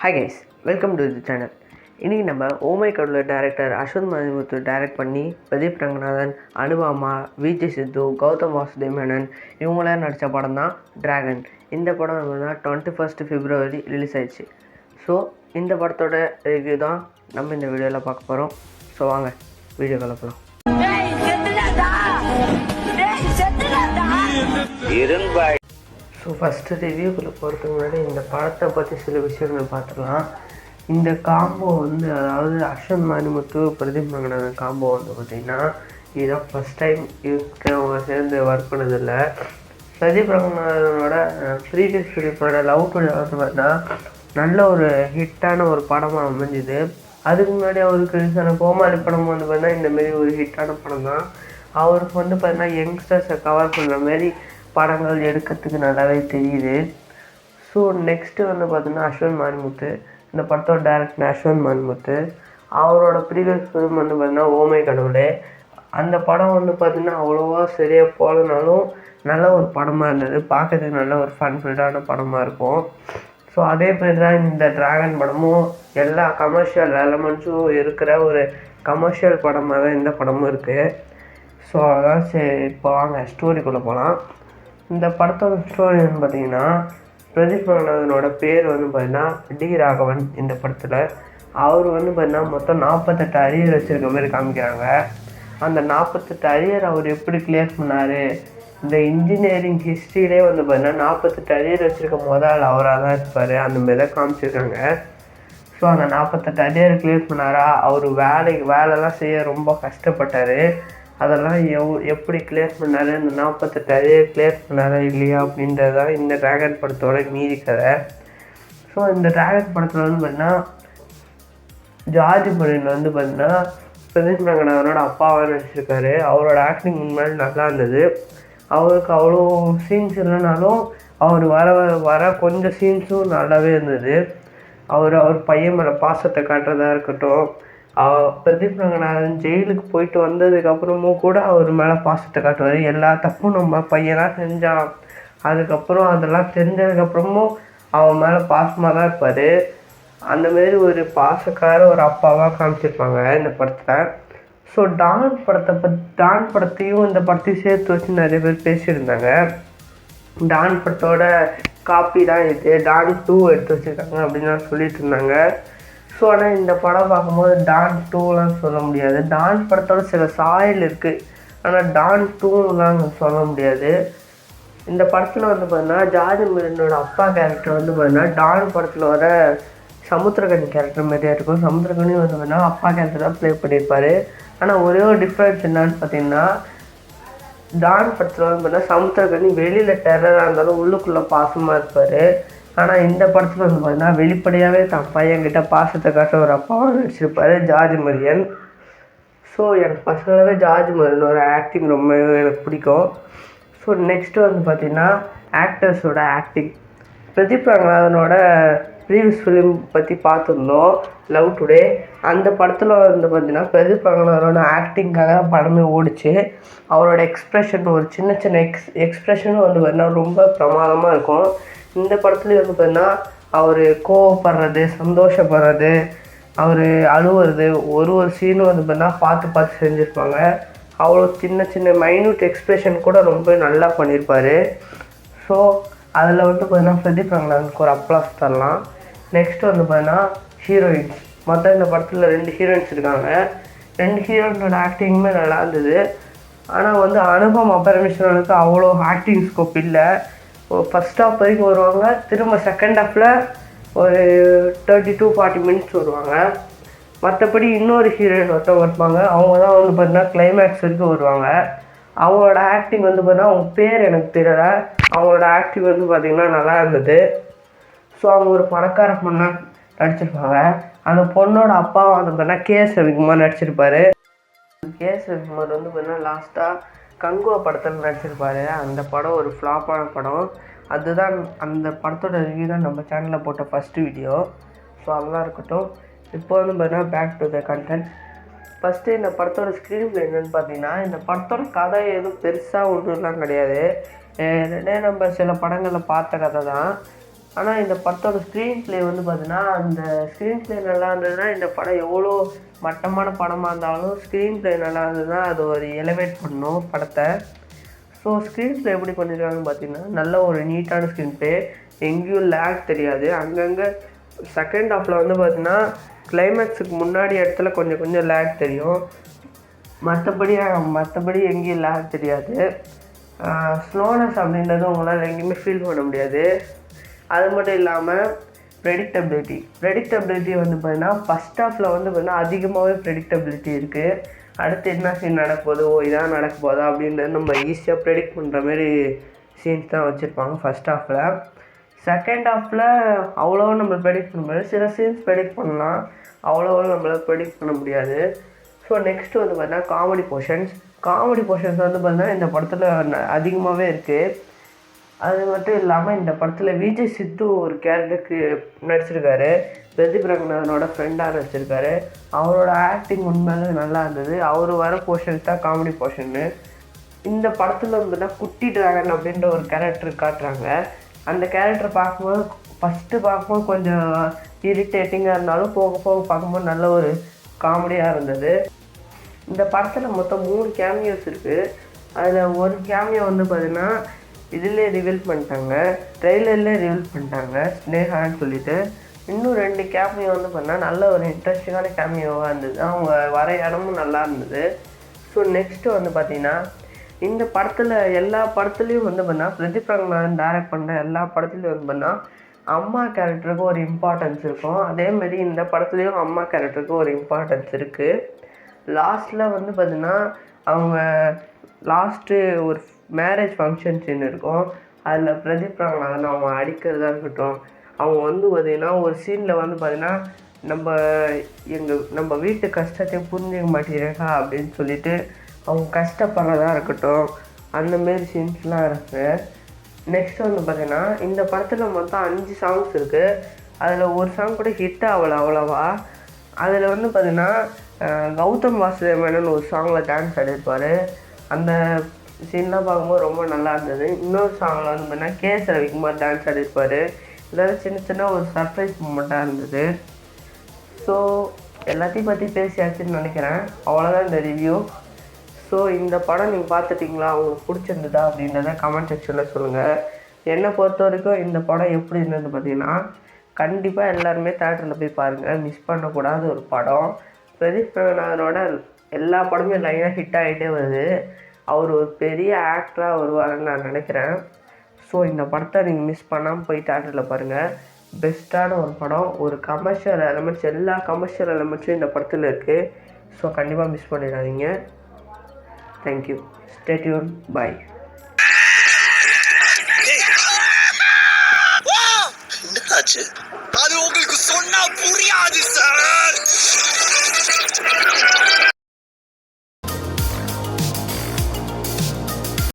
Hi guys, welcome to the channel. இன்றைக்கி நம்ம ஓமை கடவுள டேரக்டர் அஸ்வந்த் மணிமுத்து டைரக்ட் பண்ணி பிரதீப் ரங்கநாதன், அனுபாமா, விஜய் சித்து, கௌதம் வாசுதேவ் மேனன் இவங்களாம் நடித்த படம் தான் டிராகன். இந்த படம் வந்து 21 February ரிலீஸ் ஆயிடுச்சு. ஸோ இந்த படத்தோட ரிவ்யூ தான் நம்ம இந்த வீடியோவில் பார்க்க போகிறோம். ஸோ வாங்க வீடியோ கலப்பலாம். ஸோ ஃபஸ்ட்டு ரிவ்யூக்குள்ளே போகிறதுக்கு முன்னாடி இந்த படத்தை பற்றி சில விஷயங்கள் பார்த்துக்கலாம். இந்த காம்போ வந்து, அதாவது அஸ்வந்த் மணிமுத்து, பிரதீப் ரங்கநாதன் காம்போ வந்து பார்த்திங்கன்னா இதுதான் ஃபஸ்ட் டைம் அவங்க சேர்ந்து ஒர்க் பண்ணதில்லை. பிரதீப் ரங்கநாதனோட ப்ரீவியஸ் ஃபிலிமோட லவ் டுடே வந்து பார்த்தீங்கன்னா நல்ல ஒரு ஹிட்டான ஒரு படமாக அமைஞ்சுது. அதுக்கு முன்னாடி அவருக்கு ரிலீஸான கோமாளி படம் வந்து பார்த்தீங்கன்னா இந்தமாரி ஒரு ஹிட்டான படம் தான். அவருக்கு வந்து பார்த்தீங்கன்னா யங்ஸ்டர்ஸை கவர் பண்ணுற மாரி படங்கள் எடுக்கிறதுக்கு நல்லாவே தெரியுது. ஸோ நெக்ஸ்ட்டு வந்து பார்த்திங்கன்னா அஸ்வந்த் மணிமுத்து, இந்த படத்தோட டைரக்டர் அஸ்வந்த் மணிமுத்து. அவரோட ப்ரீவியஸ் ஃபிலிம் வந்து பார்த்திங்கன்னா ஓமை கடவுளே. அந்த படம் வந்து பார்த்திங்கன்னா அவ்வளோவா சரியாக போகலனாலும் நல்ல ஒரு படமாக இருந்தது, பார்க்கறதுக்கு நல்ல ஒரு ஃபன்ஃபில்டான படமாக இருக்கும். ஸோ அதே மாதிரி தான் இந்த டிராகன் படமும் எல்லா கமர்ஷியல் எலமெண்ட்ஸும் இருக்கிற ஒரு கமர்ஷியல் படமாக தான் இந்த படமும் இருக்குது. ஸோ அதான் சரி, இப்போ வாங்க ஸ்டோரிக்குள்ளே போகலாம். இந்த படத்தோட ஸ்டோரி வந்து பார்த்திங்கன்னா, பிரதீப் ரங்கநாதனோட பேர் வந்து பார்த்திங்கன்னா டி ராகவன். இந்த படத்தில் அவர் வந்து பார்த்திங்கன்னா மொத்தம் 48 அரியர் வச்சுருக்க மாதிரி காமிக்கிறாங்க. அந்த 48 அரியர் அவர் எப்படி கிளியர் பண்ணார், இந்த இன்ஜினியரிங் ஹிஸ்ட்ரியிலே வந்து பார்த்திங்கன்னா 48 அரியர் வச்சுருக்க முதல் அவராக தான் இருப்பார், அந்த மாதிரி தான் காமிச்சிருக்காங்க. ஸோ அந்த 48 அரியர் கிளியர் பண்ணாரா, அவர் வேலைலாம் செய்ய ரொம்ப கஷ்டப்பட்டார். அதெல்லாம் எப்படி கிளியர் பண்ணார், இந்த 48 அரியர் கிளியர் பண்ணாரா இல்லையா அப்படின்றது தான் இந்த டிராகன் படத்தோட மீதி கதை. ஸோ இந்த டிராகன் படத்தில் வந்து பார்த்திங்கன்னா ஜார்ஜ் மரின் வந்து பார்த்திங்கன்னா பிரதீப் ரங்கநாதனோட அப்பாவாக நடிச்சிருக்காரு. அவரோட ஆக்டிங் முன்னாடி நல்லா இருந்தது. அவருக்கு அவ்வளோ சீன்ஸ் இல்லைனாலும் அவர் வர கொஞ்சம் சீன்ஸும் நல்லாவே இருந்தது. அவர் பையன் மேலே பாசத்தை காட்டுறதா இருக்கட்டும், பிரதீப் ரங்கநாதன் ஜெயிலுக்கு போயிட்டு வந்ததுக்கப்புறமும் கூட அவர் மேலே பாசத்தை காட்டுவார். எல்லா தப்பும் நம்ம பையனாக செஞ்சான், அதுக்கப்புறம் அதெல்லாம் தெரிஞ்சதுக்கப்புறமும் அவன் மேலே பாசமாக தான் இருப்பார். அந்தமாரி ஒரு பாசக்கார ஒரு அப்பாவாக காமிச்சிருப்பாங்க இந்த படத்தில். ஸோ டான் படத்தையும் இந்த படத்தையும் சேர்த்து வச்சு நிறைய பேர் பேசியிருந்தாங்க. டான் படத்தோட காப்பி தான் இது, டான் 2 எடுத்து வச்சுருக்காங்க அப்படின்னு சொல்லிட்டு இருந்தாங்க. ஸோ ஆனால் இந்த படம் பார்க்கும்போது டான் 2லாம் சொல்ல முடியாது. டான் படத்தோட சில சாயல் இருக்குது, ஆனால் டான் 2லாம் சொல்ல முடியாது. இந்த படத்தில் வந்து பார்த்தீங்கன்னா ஜார்ஜ் மரினோட அப்பா கேரக்டர் வந்து பார்த்தீங்கன்னா டான் படத்தில் வர சமுத்திரகனி கேரக்டர் மாதிரியா இருக்கும். சமுத்திரகனி வந்து பார்த்தீங்கன்னா அப்பா கேரக்டர் தான் ப்ளே பண்ணியிருப்பார். ஆனால் ஒரே ஒரு டிஃப்ரென்ஸ் என்னன்னு பார்த்தீங்கன்னா, டான் படத்தில் வந்து பார்த்தீங்கன்னா சமுத்திரகனி வெளியில் டெரராக இருந்தாலும் உள்ளுக்குள்ளே பாசமாக இருப்பார். ஆனால் இந்த படத்தில் வந்து பார்த்தீங்கன்னா வெளிப்படையாகவே தன் பையன்கிட்ட பாசத்தை காட்ட ஒரு அப்பாவாக நடிச்சிருப்பார் ஜார்ஜ் மரியன். ஸோ எனக்கு பர்சனலாகவே ஜார்ஜ் மரியனோட ஆக்டிங் ரொம்ப எனக்கு பிடிக்கும். ஸோ நெக்ஸ்ட்டு வந்து பார்த்திங்கன்னா ஆக்டர்ஸோட ஆக்டிங். பிரதீப் ரங்கநாதனோட ப்ரீவியஸ் ஃபிலிம் பற்றி பார்த்துருந்தோம், லவ் டுடே. அந்த படத்தில் வந்து பார்த்திங்கன்னா பிரதீப் ரங்கநாதனோட ஆக்டிங்காக தான் படமே ஓடிச்சு. அவரோட எக்ஸ்ப்ரெஷன், ஒரு சின்ன சின்ன எக்ஸ்ப்ரெஷனும் வந்து பார்த்திங்கன்னா ரொம்ப பிரமாதமாக இருக்கும். இந்த படத்துலேயும் வந்து பார்த்திங்கன்னா அவர் கோவப்படுறது, சந்தோஷப்படுறது, அவர் அழுவுறது, ஒரு சீனும் வந்து பார்த்திங்கன்னா பார்த்து செஞ்சுருப்பாங்க. அவ்வளோ சின்ன சின்ன மைன்யூட் எக்ஸ்ப்ரெஷன் கூட ரொம்ப நல்லா பண்ணியிருப்பார். ஸோ அதில் வந்து பார்த்திங்கன்னா பிரதீப் ரங்கநாதனுக்கு ஒரு அப்ளாஸ் தரலாம். நெக்ஸ்ட்டு வந்து பார்த்திங்கன்னா ஹீரோயின்ஸ். மொத்தம் இந்த படத்தில் 2 ஹீரோயின்ஸ் இருக்காங்க. 2 ஹீரோயினோட ஆக்டிங்குமே நல்லா இருந்தது. ஆனால் வந்து அனுபம் பரமேஸ்வரனுக்கு அவ்வளோ ஆக்டிங் ஸ்கோப் இல்லை. ஃபஸ்ட் ஹாஃப் வரைக்கும் வருவாங்க, திரும்ப செகண்ட் ஹாஃபில் ஒரு 30 to 40 minutes வருவாங்க. மற்றபடி இன்னொரு ஹீரோயின் ஒருத்தவங்க இருப்பாங்க, அவங்க தான் வந்து பார்த்திங்கன்னா கிளைமேக்ஸ் வரைக்கும் வருவாங்க. அவங்களோட ஆக்டிங் வந்து பார்த்திங்கன்னா, அவங்க பேர் எனக்கு தெரியலை, அவங்களோட ஆக்டிங் வந்து பார்த்திங்கன்னா நல்லா இருந்தது. ஸோ அவங்க ஒரு பணக்கார பொண்ணாக நடிச்சிருப்பாங்க. அந்த பொண்ணோட அப்பாவை வந்து பார்த்திங்கன்னா கேஎஸ் ரவிக்குமார் நடிச்சிருப்பார். கேஎஸ் ரவிக்குமார் வந்து பார்த்திங்கன்னா லாஸ்ட்டாக கங்குவா படத்தில் நடிச்சிருப்பார். அந்த படம் ஒரு ஃப்ளாப்பான படம். அதுதான் அந்த படத்தோட ரிவ்யூ தான் நம்ம சேனலில் போட்ட ஃபஸ்ட்டு வீடியோ. ஸோ அதெல்லாம் இருக்கட்டும். இப்போ வந்து பார்த்தீங்கன்னா back to the content. First இந்த படத்தோட ஸ்க்ரீன் ப்ளே என்னென்னு பார்த்தீங்கன்னா, இந்த படத்தோட கதை எதுவும் பெருசாக ஒன்றுலாம் கிடையாது. நம்ம சில படங்களில் பார்த்த கதை தான். ஆனால் இந்த படத்தோட ஸ்க்ரீன் ப்ளே வந்து பார்த்தீங்கன்னா, அந்த ஸ்க்ரீன் ப்ளே நல்லா இருந்ததுன்னா இந்த படம் எவ்வளோ மட்டமான படமாக இருந்தாலும் ஸ்க்ரீன் ப்ளே நல்லா இருந்ததுன்னா அது ஒரு எலிவேட் பண்ணும் படத்தை. ஸோ ஸ்க்ரீன் ப்ளே எப்படி பண்ணியிருக்காங்கன்னு பார்த்தீங்கன்னா, நல்ல ஒரு நீட்டான ஸ்க்ரீன் ப்ளே, எங்கேயும் லேக் தெரியாது. அங்கங்கே செகண்ட் ஹாஃபில் வந்து பார்த்தீங்கன்னா கிளைமேக்ஸுக்கு முன்னாடி இடத்துல கொஞ்சம் கொஞ்சம் லேக் தெரியும். மற்றபடி எங்கேயும் லேக் தெரியாது. ஸ்லோனஸ் அப்படின்றது உங்களால் எங்கேயுமே ஃபீல் பண்ண முடியாது. அது மட்டும் இல்லாமல் ப்ரெடிக்டபிலிட்டி வந்து பார்த்தீங்கன்னா ஃபஸ்ட் ஹாஃபில் வந்து பார்த்தீங்கன்னா அதிகமாகவே ப்ரெடிக்டபிலிட்டி இருக்குது. அடுத்து என்ன சீன் நடக்க போகுது, இதான் நடக்க போதா அப்படின்றது நம்ம ஈஸியாக ப்ரெடிக்ட் பண்ணுற மாதிரி சீன்ஸ் தான் வச்சுருப்பாங்க ஃபஸ்ட் ஹாஃபில். செகண்ட் ஹாஃபில் அவ்வளோவா நம்ம ப்ரெடிக்ட் பண்ண முடியாது. சில சீன்ஸ் ப்ரெடிக்ட் பண்ணலாம், அவ்வளோவா நம்மளால் ப்ரெடிக்ட் பண்ண முடியாது. ஸோ நெக்ஸ்ட்டு வந்து பார்த்தீங்கன்னா காமெடி போர்ஷன்ஸ் வந்து பார்த்தீங்கன்னா இந்த படத்தில் அதிகமாகவே இருக்குது. அது மட்டும் இல்லாமல் இந்த படத்தில் விஜய் சித்து ஒரு கேரக்டருக்கு நடிச்சிருக்காரு. பிரதீப் ரங்கநாதனோட ஃப்ரெண்டாக நடிச்சிருக்காரு. அவரோட ஆக்டிங் உண்மையிலே நல்லா இருந்தது. அவர் வர போர்ஷன்ஸ் தான் காமெடி போர்ஷன்னு. இந்த படத்தில் வந்து குட்டி டிராகன் அப்படின்ற ஒரு கேரக்டர் காட்டுறாங்க. அந்த கேரக்டர் பார்க்கும்போது கொஞ்சம் இரிட்டேட்டிங்காக இருந்தாலும் போக போக பார்க்கும்போது நல்ல ஒரு காமெடியாக இருந்தது. இந்த படத்தில் மொத்தம் 3 கேமியோஸ் இருக்குது. அதில் ஒரு கேமியோ வந்து பார்த்திங்கன்னா இதிலே ரிவீல் பண்ணிட்டாங்க, ட்ரெய்லர்லேயே ரிவீல் பண்ணிட்டாங்க, ஸ்னேகான்னு சொல்லிட்டு. இன்னும் 2 கேமியோ வந்து பார்த்தீங்கன்னா நல்ல ஒரு இன்ட்ரெஸ்டிங்கான கேமியோவாக இருந்தது. அவங்க வர இடமும் நல்லா இருந்தது. ஸோ நெக்ஸ்ட்டு வந்து பார்த்திங்கன்னா இந்த படத்தில் எல்லா படத்துலேயும் வந்து பார்த்தீங்கன்னா பிரதீப் ரங்கநாதன் டைரக்ட் பண்ணுற எல்லா படத்துலேயும் வந்து பார்த்தீங்கன்னா அம்மா கேரக்டருக்கு ஒரு இம்பார்ட்டன்ஸ் இருக்கும். அதேமாரி இந்த படத்துலேயும் அம்மா கேரக்டருக்கு ஒரு இம்பார்ட்டன்ஸ் இருக்குது. லாஸ்ட்டில் வந்து பார்த்திங்கன்னா அவங்க லாஸ்ட்டு ஒரு மேரேஜ் ஃபங்க்ஷன் சீன் இருக்கும். அதில் பிரதீப் ரங்கநாதன் அவங்க அடிக்கிறதா இருக்கட்டும், அவங்க வந்து பார்த்திங்கன்னா ஒரு சீனில் வந்து பார்த்திங்கன்னா நம்ம வீட்டு கஷ்டத்தையும் புரிஞ்சிக்க மாட்டேங்கிறா அப்படின்னு சொல்லிட்டு அவங்க கஷ்டப்படுறதா இருக்கட்டும், அந்தமாரி சீன்ஸ்லாம் இருக்குது. நெக்ஸ்ட் வந்து பார்த்திங்கன்னா இந்த படத்தில் மொத்தம் 5 சாங்ஸ் இருக்குது. அதில் ஒரு சாங் கூட ஹிட் ஆகலை அவ்வளோவா. அதில் வந்து பார்த்திங்கன்னா கௌதம் வாசுதேவன் ஒரு சாங்கில் டான்ஸ் ஆடிருப்பார். அந்த சீன்லாம் பார்க்கும்போது ரொம்ப நல்லா இருந்தது. இன்னொரு சாங்கில் வந்து பார்த்தீங்கன்னா கேஎஸ் ரவிக்குமார் டான்ஸ் ஆடிருப்பார். இதெல்லாம் சின்ன ஒரு சர்ப்ரைஸ் மூமெண்ட்டாக இருந்தது. ஸோ எல்லாத்தையும் பற்றி பேசியாச்சுன்னு நினைக்கிறேன். அவ்வளோதான் இந்த ரிவ்யூ. ஸோ இந்த படம் நீங்கள் பார்த்துட்டிங்களா, உங்களுக்கு பிடிச்சிருந்ததா அப்படின்றத கமெண்ட் செக்ஷனில் சொல்லுங்கள். என்னை பொறுத்த வரைக்கும் இந்த படம் எப்படி இருந்தது பார்த்தீங்கன்னா, கண்டிப்பாக எல்லாருமே தேட்டரில் போய் பாருங்கள், மிஸ் பண்ணக்கூடாத ஒரு படம். பிரதீப் ரங்கநாதனோட எல்லா படமே லைனாக ஹிட் ஆகிட்டே வருது. அவர் ஒரு பெரிய ஆக்டராக வருவாருன்னு நான் நினைக்கிறேன். ஸோ இந்த படத்தை நீங்கள் மிஸ் பண்ணாமல் போய் தேட்டரில் பாருங்கள். பெஸ்ட்டான ஒரு படம். ஒரு கமர்ஷியல் எலமெண்ட்ஸ், எல்லா கமர்ஷியல் எலமெண்ட்ஸும் இந்த படத்தில் இருக்குது. ஸோ கண்டிப்பாக மிஸ் பண்ணிடாதீங்க. தேங்க்யூ. Stay tune. பை. என்னடாச்சு?